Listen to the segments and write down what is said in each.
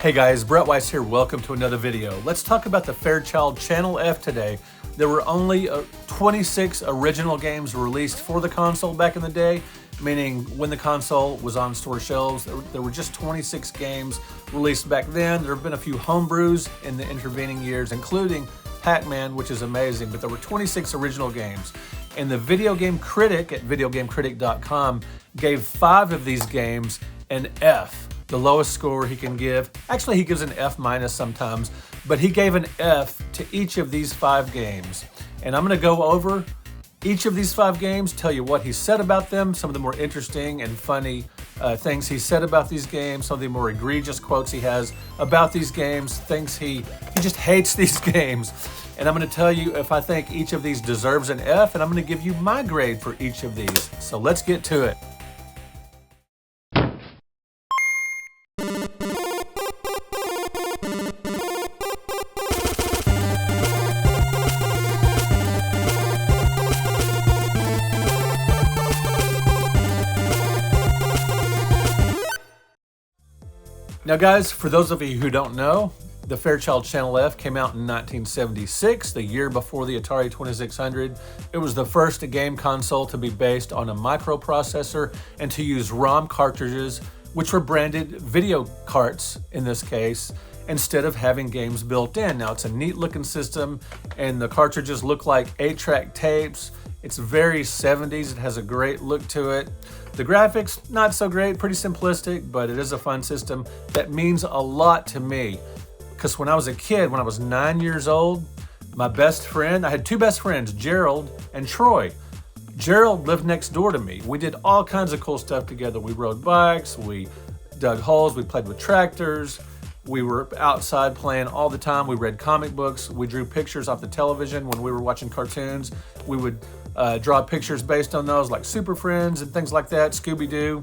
Hey guys, Brett Weiss here. Welcome to another video. Let's talk about the Fairchild Channel F today. There were only 26 original games released for the console back in the day, meaning when the console was on store shelves, there were just 26 games released back then. There have been a few homebrews in the intervening years, including Hangman, which is amazing, but there were 26 original games. And the Video Game Critic at videogamecritic.com gave 5 of these games an F. The lowest score he can give. Actually, he gives an F- sometimes, but he gave an F to each of these 5 games. And I'm gonna go over each of these 5 games, tell you what he said about them, some of the more interesting and funny things he said about these games, some of the more egregious quotes he has about these games, things he just hates these games. And I'm gonna tell you if I think each of these deserves an F, and I'm gonna give you my grade for each of these. So let's get to it. Now guys, for those of you who don't know, the Fairchild Channel F came out in 1976, the year before the Atari 2600. It was the first game console to be based on a microprocessor and to use ROM cartridges, which were branded video carts in this case, instead of having games built in. Now it's a neat looking system and the cartridges look like 8-track tapes. It's very 70s, it has a great look to it. The graphics, not so great, pretty simplistic, but it is a fun system that means a lot to me. Because when I was a kid, when I was 9 years old, my best friend, I had 2 best friends, Gerald and Troy. Gerald lived next door to me. We did all kinds of cool stuff together. We rode bikes, we dug holes, we played with tractors, we were outside playing all the time. We read comic books, we drew pictures off the television when we were watching cartoons. We would draw pictures based on those, like Super Friends and things like that, Scooby-Doo.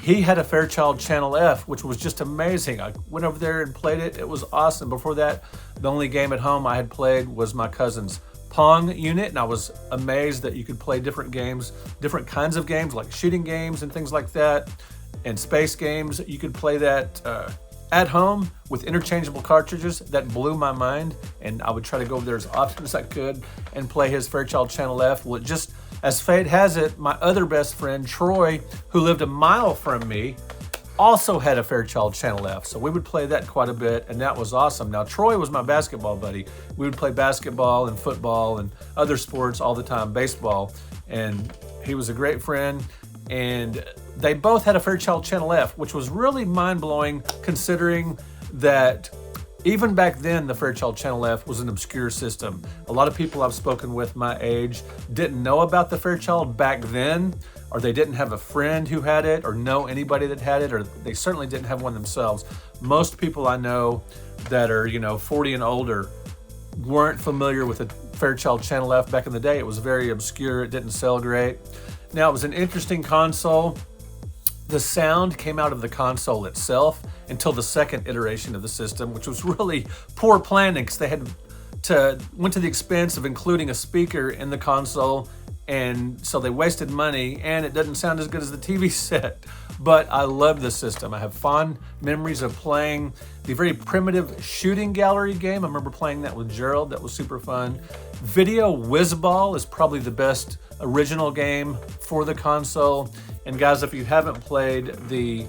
He had a Fairchild Channel F, which was just amazing. I went over there and played it. It was awesome. Before that, the only game at home I had played was my cousin's Pong unit, and I was amazed that you could play different games, different kinds of games, like shooting games and things like that, and space games. You could play that at home with interchangeable cartridges. That blew my mind, and I would try to go over there as often as I could and play his Fairchild Channel F. Well, it just, as fate has it, my other best friend, Troy, who lived a mile from me, also had a Fairchild Channel F. So we would play that quite a bit, and that was awesome. Now, Troy was my basketball buddy. We would play basketball and football and other sports all the time, baseball, and he was a great friend. And they both had a Fairchild Channel F, which was really mind-blowing considering that even back then, the Fairchild Channel F was an obscure system. A lot of people I've spoken with my age didn't know about the Fairchild back then, or they didn't have a friend who had it, or know anybody that had it, or they certainly didn't have one themselves. Most people I know that are, 40 and older weren't familiar with the Fairchild Channel F back in the day. It was very obscure, it didn't sell great. Now, it was an interesting console. The sound came out of the console itself until the second iteration of the system, which was really poor planning because they went to the expense of including a speaker in the console, and so they wasted money, and it doesn't sound as good as the TV set. But I love this system. I have fond memories of playing the very primitive shooting gallery game. I remember playing that with Gerald. That was super fun. Video Whizball is probably the best original game for the console. And guys, if you haven't played the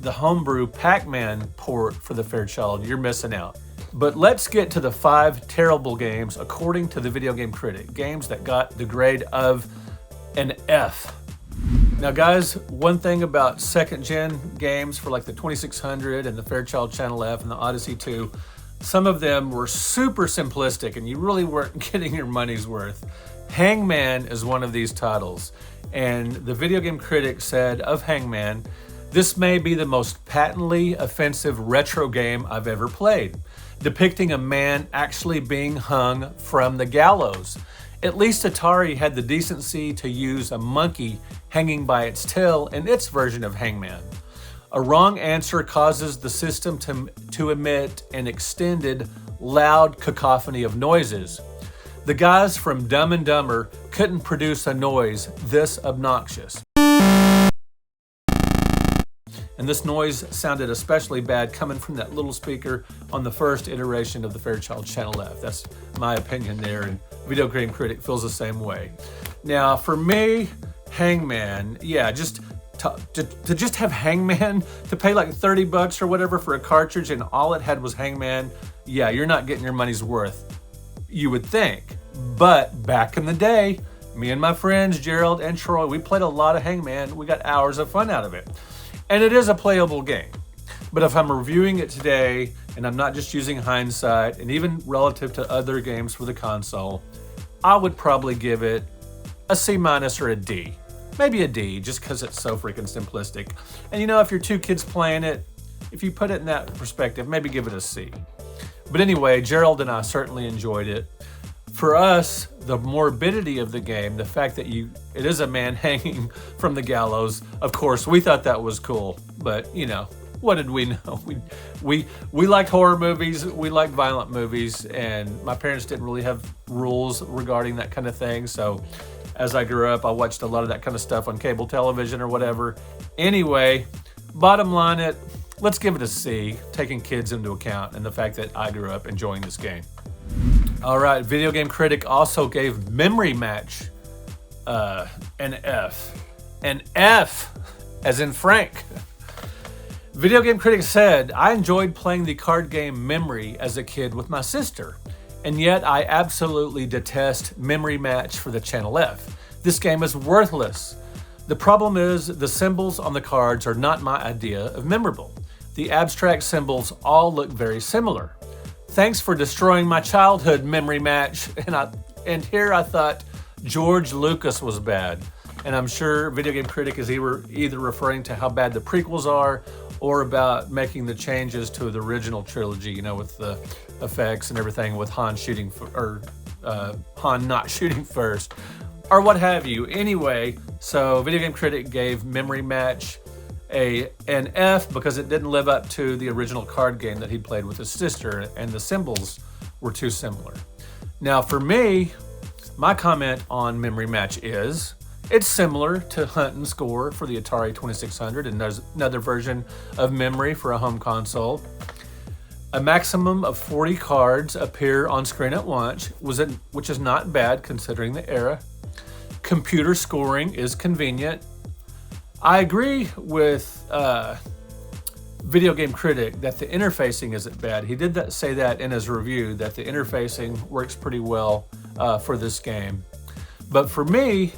homebrew Pac-Man port for the Fairchild, you're missing out. But let's get to the 5 terrible games according to the Video Game Critic, games that got the grade of an F. Now guys, one thing about second gen games for like the 2600 and the Fairchild Channel F and the Odyssey 2, some of them were super simplistic and you really weren't getting your money's worth. Hangman is one of these titles, and the Video Game Critic said of Hangman, "This may be the most patently offensive retro game I've ever played, depicting a man actually being hung from the gallows. At least Atari had the decency to use a monkey hanging by its tail in its version of Hangman. A wrong answer causes the system to emit an extended, loud cacophony of noises. The guys from Dumb and Dumber couldn't produce a noise this obnoxious." and this noise sounded especially bad coming from that little speaker on the first iteration of the Fairchild Channel F. That's my opinion there, and Video Game Critic feels the same way. Now, for me, Hangman, yeah, just to just have Hangman, to pay like 30 bucks or whatever for a cartridge and all it had was Hangman, yeah, you're not getting your money's worth, you would think. But back in the day, me and my friends, Gerald and Troy, we played a lot of Hangman. We got hours of fun out of it. And it is a playable game. But if I'm reviewing it today, and I'm not just using hindsight, and even relative to other games for the console, I would probably give it a C- or a D. Maybe a D, just because it's so freaking simplistic. And you know, if you're two kids playing it, if you put it in that perspective, maybe give it a C. But anyway, Gerald and I certainly enjoyed it. For us, the morbidity of the game, the fact that it is a man hanging from the gallows, of course, we thought that was cool. But, you know, what did we know? We liked horror movies, we liked violent movies, and my parents didn't really have rules regarding that kind of thing. So as I grew up, I watched a lot of that kind of stuff on cable television or whatever. Anyway, bottom line let's give it a C, taking kids into account and the fact that I grew up enjoying this game. All right, Video Game Critic also gave Memory Match an F. An F, as in Frank. Video Game Critic said, I enjoyed playing the card game Memory as a kid with my sister, and yet I absolutely detest Memory Match for the Channel F. This game is worthless. The problem is the symbols on the cards are not my idea of memorable. The abstract symbols all look very similar. Thanks for destroying my childhood, Memory Match. And here I thought George Lucas was bad. And I'm sure Video Game Critic is either referring to how bad the prequels are or about making the changes to the original trilogy, you know, with the effects and everything, with Han not shooting first, or what have you. Anyway, so Video Game Critic gave Memory Match an F because it didn't live up to the original card game that he played with his sister, and the symbols were too similar. Now, for me, my comment on Memory Match is, it's similar to Hunt and Score for the Atari 2600, and there's another version of Memory for a home console. A maximum of 40 cards appear on screen at once, which is not bad considering the era. Computer scoring is convenient. I agree with Video Game Critic that the interfacing isn't bad. He did say that in his review, that the interfacing works pretty well for this game. But for me,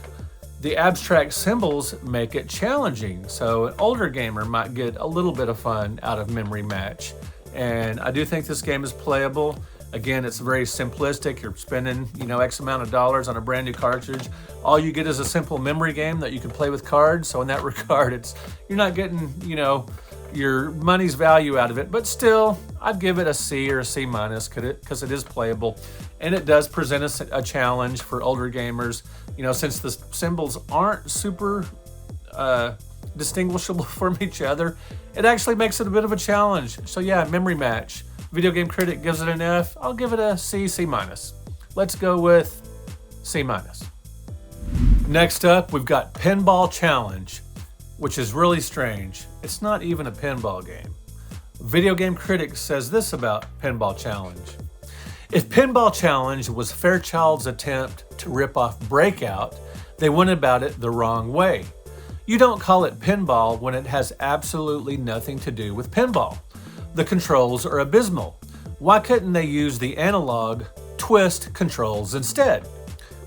the abstract symbols make it challenging, so an older gamer might get a little bit of fun out of Memory Match. And I do think this game is playable. Again, it's very simplistic. You're spending, X amount of dollars on a brand new cartridge. All you get is a simple memory game that you can play with cards. So in that regard, you're not getting, your money's value out of it. But still, I'd give it a C or a C- because it is playable. And it does present us a challenge for older gamers. Since the symbols aren't super distinguishable from each other, it actually makes it a bit of a challenge. So yeah, Memory Match. Video Game Critic gives it an F. I'll give it a C, C-. Let's go with C-. Next up, we've got Pinball Challenge, which is really strange. It's not even a pinball game. Video Game Critic says this about Pinball Challenge. If Pinball Challenge was Fairchild's attempt to rip off Breakout, they went about it the wrong way. You don't call it pinball when it has absolutely nothing to do with pinball. The controls are abysmal. Why couldn't they use the analog twist controls instead?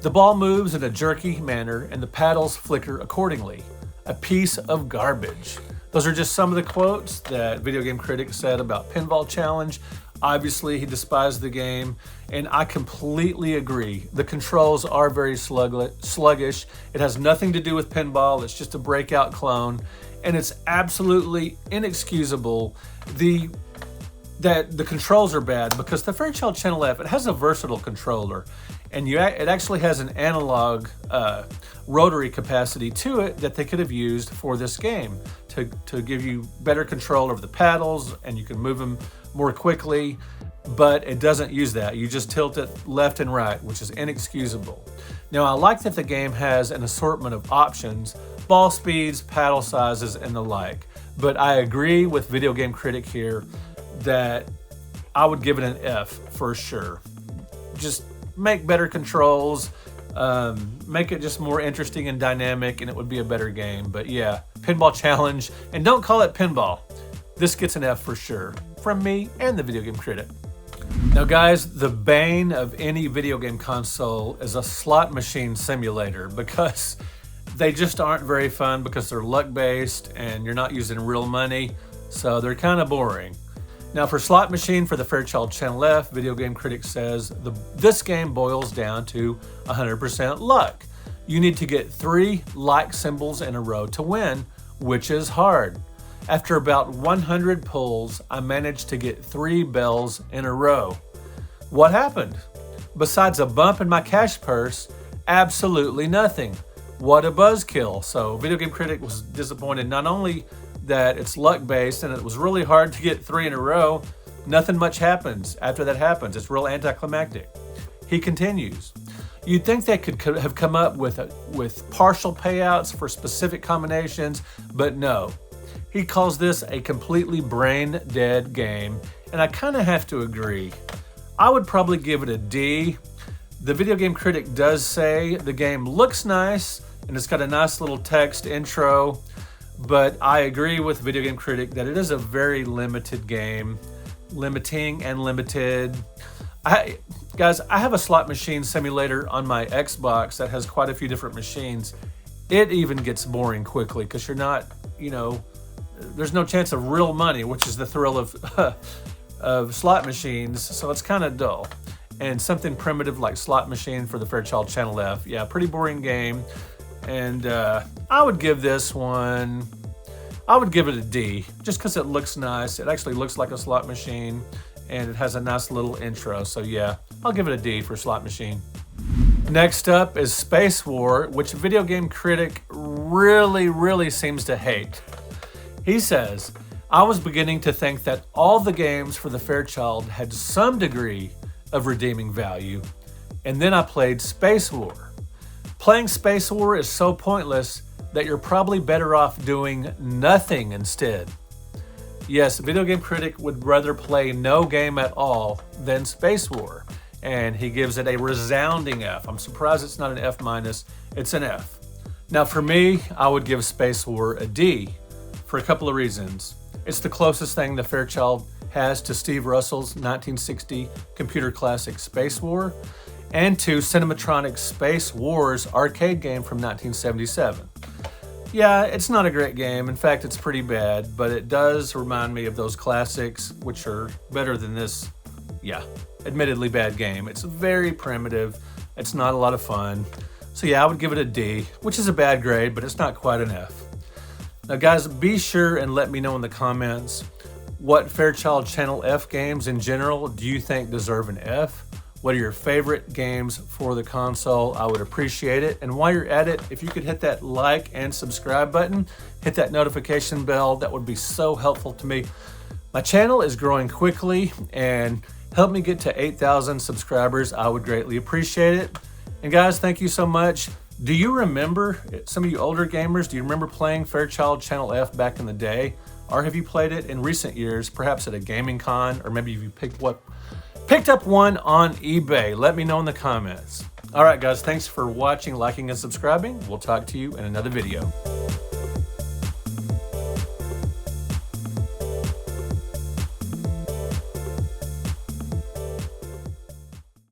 The ball moves in a jerky manner and the paddles flicker accordingly. A piece of garbage. Those are just some of the quotes that Video Game Critic said about Pinball Challenge. Obviously, he despised the game, and I completely agree. The controls are very sluggish. It has nothing to do with pinball. It's just a Breakout clone, and it's absolutely inexcusable that the controls are bad, because the Fairchild Channel F, it has a versatile controller, and it actually has an analog rotary capacity to it that they could have used for this game to give you better control over the paddles, and you can move them more quickly, but it doesn't use that. You just tilt it left and right, which is inexcusable. Now, I like that the game has an assortment of options, ball speeds, paddle sizes, and the like. But I agree with Video Game Critic here that I would give it an F for sure. Just make better controls, make it just more interesting and dynamic, and it would be a better game. But yeah, Pinball Challenge, and don't call it Pinball. This gets an F for sure from me and the Video Game Critic. Now guys, the bane of any video game console is a slot machine simulator, because they just aren't very fun because they're luck-based and you're not using real money, so they're kind of boring. Now for Slot Machine for the Fairchild Channel F, Video Game Critic says this game boils down to 100% luck. You need to get 3 like symbols in a row to win, which is hard. After about 100 pulls, I managed to get 3 bells in a row. What happened? Besides a bump in my cash purse, absolutely nothing. What a buzzkill. So Video Game Critic was disappointed not only that it's luck-based and it was really hard to get 3 in a row, nothing much happens after that happens. It's real anticlimactic. He continues, you'd think they could have come up with partial payouts for specific combinations, but no. He calls this a completely brain-dead game, and I kind of have to agree. I would probably give it a D. The Video Game Critic does say the game looks nice, and it's got a nice little text intro, but I agree with Video Game Critic that it is a very limited game. Limiting and limited. Guys, I have a slot machine simulator on my Xbox that has quite a few different machines. It even gets boring quickly because you're not, there's no chance of real money, which is the thrill of slot machines, so it's kind of dull. And something primitive like Slot Machine for the Fairchild Channel F, yeah, pretty boring game. And I would give this one, I would give it a D, just because it looks nice. It actually looks like a slot machine, and it has a nice little intro. So yeah, I'll give it a D for Slot Machine. Next up is Space War, which Video Game Critic really seems to hate. He says, I was beginning to think that all the games for the Fairchild had some degree of redeeming value, and then I played Space War. Playing Space War is so pointless that you're probably better off doing nothing instead. Yes, Video Game Critic would rather play no game at all than Space War, and he gives it a resounding F. I'm surprised it's not an F-, it's an F. Now for me, I would give Space War a D for a couple of reasons. It's the closest thing the Fairchild has to Steve Russell's 1960 computer classic Space War, and to Cinematronic's Space Wars arcade game from 1977. Yeah, it's not a great game. In fact, it's pretty bad, but it does remind me of those classics, which are better than this, yeah, admittedly bad game. It's very primitive. It's not a lot of fun. So yeah, I would give it a D, which is a bad grade, but it's not quite an F. Now guys, be sure and let me know in the comments what Fairchild Channel F games in general do you think deserve an F? What are your favorite games for the console? I would appreciate it. And while you're at it, if you could hit that like and subscribe button, hit that notification bell, that would be so helpful to me. My channel is growing quickly, and help me get to 8,000 subscribers. I would greatly appreciate it. And guys, thank you so much. Do you remember, some of you older gamers, do you remember playing Fairchild Channel F back in the day? Or have you played it in recent years, perhaps at a gaming con, or maybe you picked up one on eBay? Let me know in the comments. All right, guys, thanks for watching, liking, and subscribing. We'll talk to you in another video.